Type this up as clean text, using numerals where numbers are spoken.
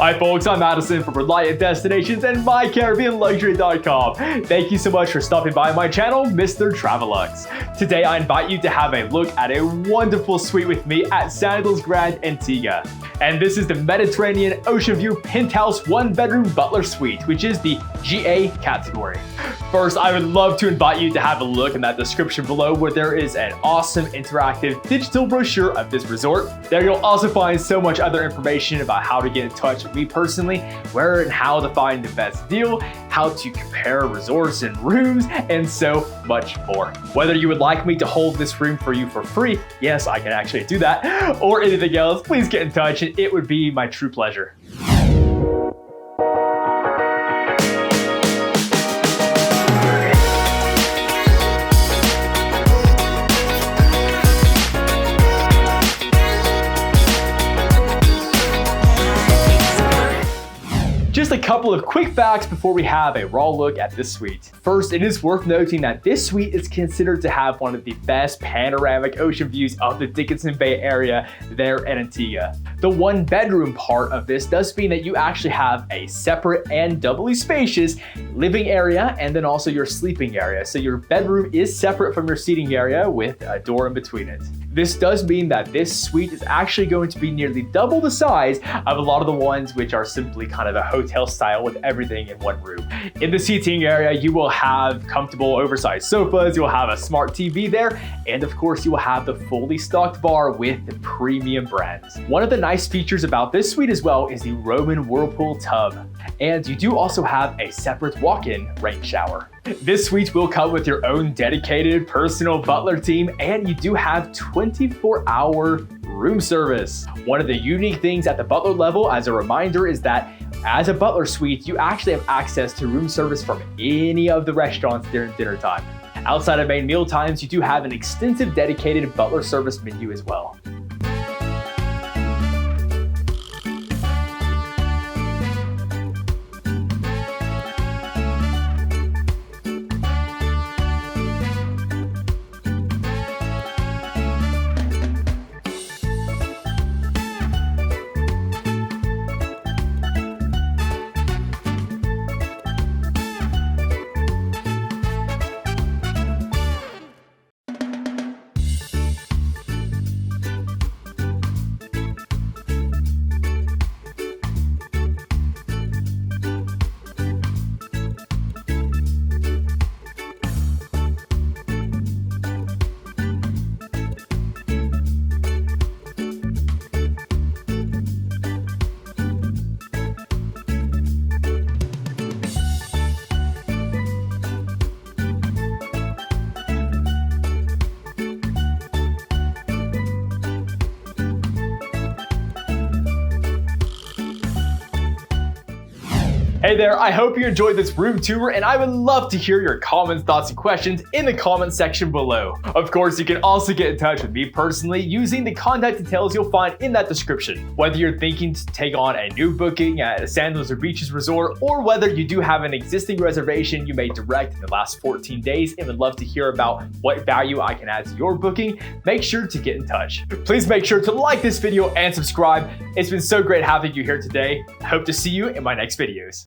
Hi folks, I'm Madison from Reliant Destinations and MyCaribbeanLuxury.com. Thank you so much for stopping by my channel, Mr. Travelux. Today I invite you to have a look at a wonderful suite with me at Sandals Grande Antigua. And this is the Mediterranean Oceanview Penthouse 1-bedroom Butler Suite, which is the GA category. First, I would love to invite you to have a look in that description below where there is an awesome interactive digital brochure of this resort. There you'll also find so much other information about how to get in touch with me personally, where and how to find the best deal, how to compare resorts and rooms, and so much more. Whether you would like me to hold this room for you for free, yes, I can actually do that, or anything else, please get in touch and it would be my true pleasure. Just a couple of quick facts before we have a raw look at this suite. First, it is worth noting that this suite is considered to have one of the best panoramic ocean views of the Dickinson Bay area there at Antigua. The 1-bedroom part of this does mean that you actually have a separate and doubly spacious living area and then also your sleeping area. So your bedroom is separate from your seating area with a door in between it. This does mean that this suite is actually going to be nearly double the size of a lot of the ones which are simply kind of a hotel style with everything in one room. In the seating area, you will have comfortable oversized sofas, you'll have a smart TV there, and of course you will have the fully stocked bar with the premium brands. One of the nice features about this suite as well is the Roman whirlpool tub. And you do also have a separate walk-in rain shower. This suite will come with your own dedicated personal butler team, and you do have 24-hour room service. One of the unique things at the butler level, as a reminder, is that as a butler suite, you actually have access to room service from any of the restaurants during dinner time. Outside of main meal times, you do have an extensive dedicated butler service menu as well. Hey there, I hope you enjoyed this room tour and I would love to hear your comments, thoughts, and questions in the comment section below. Of course, you can also get in touch with me personally using the contact details you'll find in that description. Whether you're thinking to take on a new booking at a Sandals Beaches Resort, or whether you do have an existing reservation you made direct in the last 14 days and would love to hear about what value I can add to your booking, make sure to get in touch. Please make sure to like this video and subscribe. It's been so great having you here today. I hope to see you in my next videos.